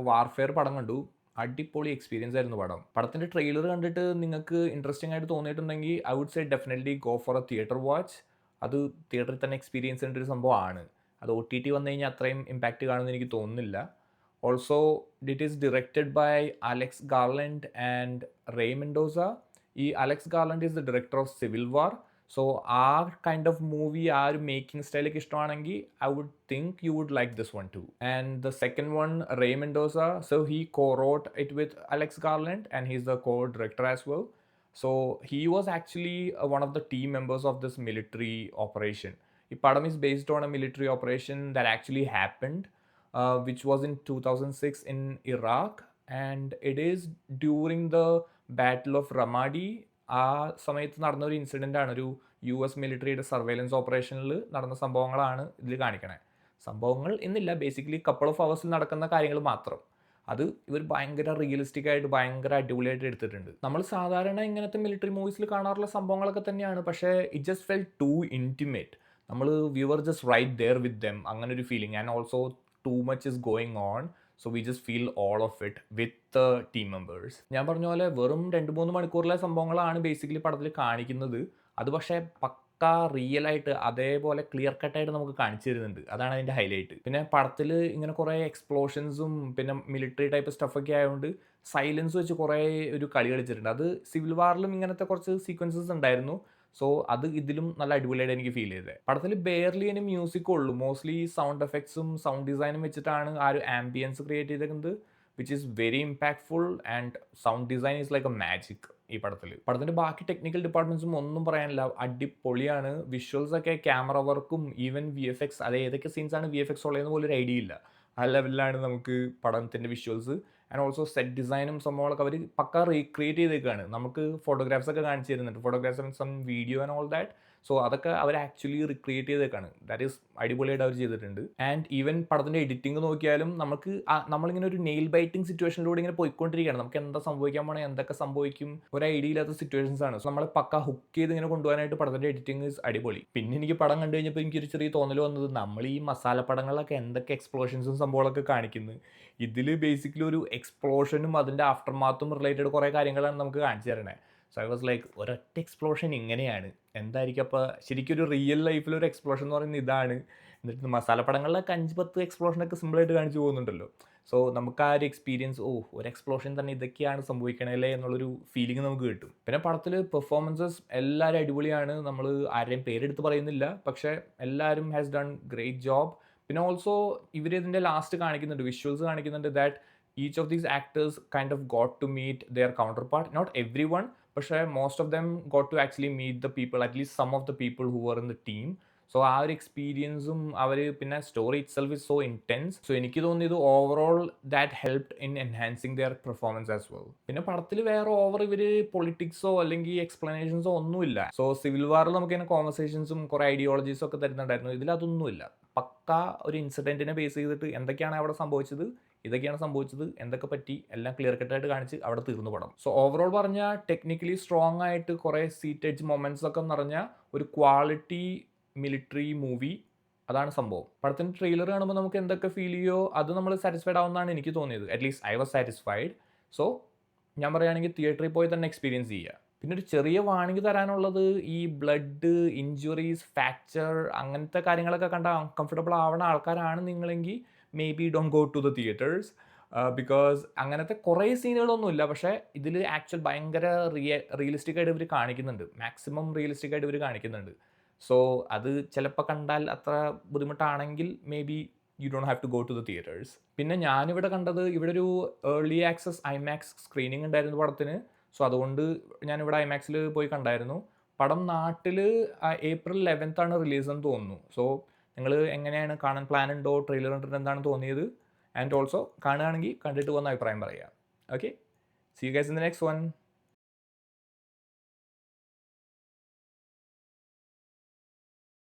Warfare പടം കണ്ടു. അടിപൊളി എക്സ്പീരിയൻസ് ആയിരുന്നു പടം. പടത്തിൻ്റെ ട്രെയിലർ കണ്ടിട്ട് നിങ്ങൾക്ക് ഇൻട്രസ്റ്റിംഗ് ആയിട്ട് തോന്നിയിട്ടുണ്ടെങ്കിൽ I would say definitely go for a theatre watch. അത് തിയേറ്ററിൽ തന്നെ എക്സ്പീരിയൻസ് ചെയ്യേണ്ട ഒരു സംഭവമാണ്. അത് OTT വന്നു കഴിഞ്ഞാൽ അത്രയും ഇമ്പാക്റ്റ് കാണുമെന്ന് എനിക്ക് തോന്നുന്നില്ല. Also it is directed by Alex Garland and Ray Mendoza. ഈ Alex Garland is the director of Civil War. So ആ കൈൻഡ് ഓഫ് മൂവി, ആ ഒരു മേക്കിംഗ് സ്റ്റൈലൊക്കെ ഇഷ്ടമാണെങ്കിൽ I would think you would like this one too. And the second one, Ray Mendoza, so he co-wrote it with Alex Garland and he's the co-director as well. So he was actually one of the team members of this military operation. ഈ പടം is based on a military operation that actually happened, which was in 2006 in Iraq, and it is during the Battle of Ramadi. ആ സമയത്ത് നടന്ന ഒരു incident ആണ്. ഒരു US മിലിറ്ററിയുടെ surveillance ഓപ്പറേഷനിൽ നടന്ന സംഭവങ്ങളാണ് ഇതിൽ കാണിക്കണേ. സംഭവങ്ങൾ എന്നില്ല, ബേസിക്കലി കപ്പിൾ ഓഫ് അവേഴ്സിൽ നടക്കുന്ന കാര്യങ്ങൾ മാത്രം. അത് ഇവർ ഭയങ്കര റിയലിസ്റ്റിക് ആയിട്ട് ഭയങ്കര അടിപൊളിയായിട്ട് എടുത്തിട്ടുണ്ട്. നമ്മൾ സാധാരണ ഇങ്ങനത്തെ മിലിറ്ററി മൂവീസിൽ കാണാറുള്ള സംഭവങ്ങളൊക്കെ തന്നെയാണ്, പക്ഷേ it just felt too intimate. നമ്മൾ viewer just right there with them, അങ്ങനെ ഒരു feeling. And also too much is going on, so we just feel all of it with team members. ഞാൻ പറഞ്ഞ പോലെ വെറും 2-3 മണിക്കൂറിലെ സംഭവങ്ങളാണ് ബേസിക്കലി പടത്തിൽ കാണിക്കുന്നത്. അത് പക്ഷേ പക്ക റിയൽ ആയിട്ട് അതേപോലെ ക്ലിയർ കട്ടായിട്ട് നമുക്ക് കാണിച്ചു തരുന്നുണ്ട്. അതാണ് അതിൻ്റെ ഹൈലൈറ്റ്. പിന്നെ പടത്തിൽ ഇങ്ങനെ കുറേ എക്സ്പ്ലോഷൻസും പിന്നെ മിലിറ്ററി ടൈപ്പ് സ്റ്റഫൊക്കെ ആയതുകൊണ്ട് സൈലൻസ് വെച്ച് കുറേ ഒരു കളി കളിച്ചിട്ടുണ്ട്. അത് സിവിൽ വാറിലും ഇങ്ങനത്തെ കുറച്ച് സീക്വൻസസ് ഉണ്ടായിരുന്നു. സോ അത് ഇതിലും നല്ല അടിപൊളിയായിട്ട് എനിക്ക് ഫീൽ ചെയ്തത്. പടത്തിൽ ബെയർലി അതിന് മ്യൂസിക് ഉള്ളൂ. മോസ്റ്റ്ലി സൗണ്ട് എഫക്ട്സും സൗണ്ട് ഡിസൈനും വെച്ചിട്ടാണ് ആ ഒരു ആംബിയൻസ് ക്രിയേറ്റ് ചെയ്തേക്കുന്നത്, which is very impactful. And sound design is like A magic ഈ പടത്തിൽ. പടത്തിൻ്റെ ബാക്കി ടെക്നിക്കൽ ഡിപ്പാർട്ട്മെൻറ്റ്സും ഒന്നും പറയാനില്ല, അടിപൊളിയാണ്. വിഷ്വൽസ് ഒക്കെ, ക്യാമറ വർക്കും, ഈവൻ VFX, അത് ഏതൊക്കെ സീൻസാണ് VFX ഉള്ളതെന്ന് പോലും ഒരു ഐഡിയ ഇല്ല. ആ ലെവലിലാണ് നമുക്ക് പടത്തിൻ്റെ വിഷ്വൽസ്. ആൻഡ് ഓൾസോ സെറ്റ് ഡിസൈനും സംഭവങ്ങളൊക്കെ അവർ പക്ക റീക്രിയേറ്റ് ചെയ്തേക്കാണ്. നമുക്ക് ഫോട്ടോഗ്രാഫ്സ് ഒക്കെ കാണിച്ചു തരുന്നുണ്ട്, photographs and some video and all that. So അതൊക്കെ അവർ ആക്ച്വലി റിക്രിയേറ്റ് ചെയ്തേക്കാണ്. ദാറ്റ് ഈസ് അടിപൊളിയായിട്ട് അവർ ചെയ്തിട്ടുണ്ട്. ആൻഡ് ഈവൻ പടത്തിൻ്റെ എഡിറ്റിംഗ് നോക്കിയാലും നമുക്ക് നമ്മളിങ്ങനെ ഒരു നെയിൽ ബൈറ്റിംഗ് സിറ്റുവേഷനിലൂടെ ഇങ്ങനെ പോയിക്കൊണ്ടിരിക്കുകയാണ്. നമുക്ക് എന്താ സംഭവിക്കാൻ പോകണേ, എന്തൊക്കെ സംഭവിക്കും, ഒരു ഐഡിയ ഇല്ലാത്ത സിറ്റുവേഷൻസ് ആണ്. സോ നമ്മളെ പക്ക ഹുക്ക് ചെയ്ത് ഇങ്ങനെ കൊണ്ടുപോകാനായിട്ട് പടത്തിൻ്റെ എഡിറ്റിംഗ് ഈസ് അടിപൊളി. പിന്നെ എനിക്ക് പടം കണ്ടു കഴിഞ്ഞപ്പോൾ എനിക്കൊരു ചെറിയ തോന്നൽ വന്നത്, നമ്മൾ ഈ മസാല പടങ്ങളിലൊക്കെ എന്തൊക്കെ എക്സ്പ്ലോഷൻസും സംഭവങ്ങളൊക്കെ കാണിക്കുന്നത്, ഇതിൽ ബേസിക്കലി ഒരു എക്സ്പ്ലോഷനും അതിൻ്റെ ആഫ്റ്റർ മാത്തും റിലേറ്റഡ് കുറേ കാര്യങ്ങളാണ് നമുക്ക് കാണിച്ചു തരണേ. സോ ഐ വാസ് ലൈക്ക്, ഒരൊറ്റ എക്സ്പ്ലോഷൻ ഇങ്ങനെയാണ്, എന്തായിരിക്കും അപ്പോൾ ശരിക്കും ഒരു റിയൽ ലൈഫിലൊരു എക്സ്പ്ലോഷൻ എന്ന് പറയുന്നത് ഇതാണ്. എന്നിട്ട് മസാല പടങ്ങളിലൊക്കെ 5-10 എക്സ്പ്ലോഷനൊക്കെ സിമ്പിളായിട്ട് കാണിച്ചു പോകുന്നുണ്ടല്ലോ. സോ നമുക്ക് ആ ഒരു എക്സ്പീരിയൻസ്, ഒരു എക്സ്പ്ലോഷൻ തന്നെ ഇതൊക്കെയാണ് സംഭവിക്കണല്ലേ എന്നുള്ളൊരു ഫീലിംഗ് നമുക്ക് കിട്ടും. പിന്നെ പടത്തിൽ പെർഫോമൻസസ് എല്ലാവരും അടിപൊളിയാണ്. നമ്മൾ ആരുടെയും പേരെടുത്ത് പറയുന്നില്ല, പക്ഷേ എല്ലാവരും ഹാസ് ഡൺ ഗ്രേറ്റ് ജോബ്. പിന്നെ ഓൾസോ ഇവർ ഇതിൻ്റെ ലാസ്റ്റ് കാണിക്കുന്നുണ്ട്, വിഷ്വൽസ് കാണിക്കുന്നുണ്ട്, that each of these actors kind of got to meet their counterpart. Not everyone, പക്ഷേ most of them got to actually meet the people, at least some of the people who were in the team. So ആ ഒരു എക്സ്പീരിയൻസും അവർ, പിന്നെ story it self is so intense. So എനിക്ക് തോന്നിയത് overall that helped in enhancing there performance as well. പിന്നെ പടത്തിൽ വേറെ over ഇവർ പൊളിറ്റിക്സോ അല്ലെങ്കിൽ എക്സ്പ്ലനേഷൻസോ ഒന്നുമില്ല. സോ സിവിൽ വാറിൽ നമുക്ക് ഇങ്ങനെ കോൺവെർസേഷൻസും കുറേ ഐഡിയോളജീസും ഒക്കെ തരുന്നുണ്ടായിരുന്നു. ഇതിലതൊന്നുമില്ല. പക്ക ഒരു ഇൻസിഡൻറ്റിനെ ബേസ് ചെയ്തിട്ട് എന്തൊക്കെയാണ് അവിടെ സംഭവിച്ചത്, ഇതൊക്കെയാണ് സംഭവിച്ചത്, എന്തൊക്കെ പറ്റി, എല്ലാം ക്ലിയർ കട്ടായിട്ട് കാണിച്ച് അവിടെ തീർന്നു പടം. സോ ഓവറോൾ പറഞ്ഞാൽ ടെക്നിക്കലി സ്ട്രോങ് ആയിട്ട് കുറേ സീറ്റ് എഡ്ജ് മൊമെൻറ്റ്സ് ഒക്കെ നിറഞ്ഞ ഒരു ക്വാളിറ്റി മിലിറ്ററി മൂവി, അതാണ് സംഭവം. പടത്തിൻ്റെ ട്രെയിലർ കാണുമ്പോൾ നമുക്ക് എന്തൊക്കെ ഫീൽ ചെയ്യുമോ അത് നമ്മൾ സാറ്റിസ്ഫൈഡ് ആവുമെന്നാണ് എനിക്ക് തോന്നിയത്. At least I was satisfied. So ഞാൻ പറയുകയാണെങ്കിൽ തിയേറ്ററിൽ പോയി തന്നെ എക്സ്പീരിയൻസ് ചെയ്യുക. പിന്നെ ഒരു ചെറിയ വാണിംഗ് തരാനുള്ളത്, ഈ ബ്ലഡ്, ഇഞ്ചുറീസ്, ഫ്രാക്ചർ, അങ്ങനത്തെ കാര്യങ്ങളൊക്കെ കണ്ട അൺകംഫർട്ടബിൾ ആവണ ആൾക്കാരാണ് നിങ്ങളെങ്കിൽ maybe don't go to the theatres. Because അങ്ങനത്തെ കുറേ സീനുകളൊന്നുമില്ല, പക്ഷേ ഇതിൽ ആക്ച്വൽ ഭയങ്കര റിയലിസ്റ്റിക് ആയിട്ട് ഇവർ കാണിക്കുന്നുണ്ട്. മാക്സിമം റിയലിസ്റ്റിക് ആയിട്ട് ഇവർ കാണിക്കുന്നുണ്ട്. സോ അത് ചിലപ്പോൾ കണ്ടാൽ അത്ര ബുദ്ധിമുട്ടാണെങ്കിൽ maybe you don't have to go to the theatres. പിന്നെ ഞാനിവിടെ കണ്ടത്, ഇവിടെ ഒരു ഏർലി ആക്സസ് ഐമാക്സ് സ്ക്രീനിങ് ഉണ്ടായിരുന്നു പടത്തിന്. സോ അതുകൊണ്ട് ഞാനിവിടെ ഐമാക്സിൽ പോയി കണ്ടായിരുന്നു. പടം നാട്ടിൽ April 11th റിലീസെന്ന് തോന്നുന്നു. സോ നിങ്ങൾ എങ്ങനെയാണ് കാണാൻ പ്ലാൻ ഉണ്ടോ, ട്രെയിലർ കണ്ടിട്ട് എന്താണ് തോന്നിയത്, ആൻഡ് ഓൾസോ കാണുകയാണെങ്കിൽ കണ്ടിട്ട് പോകുന്ന അഭിപ്രായം പറയുക. Okay, see you guys in the next one.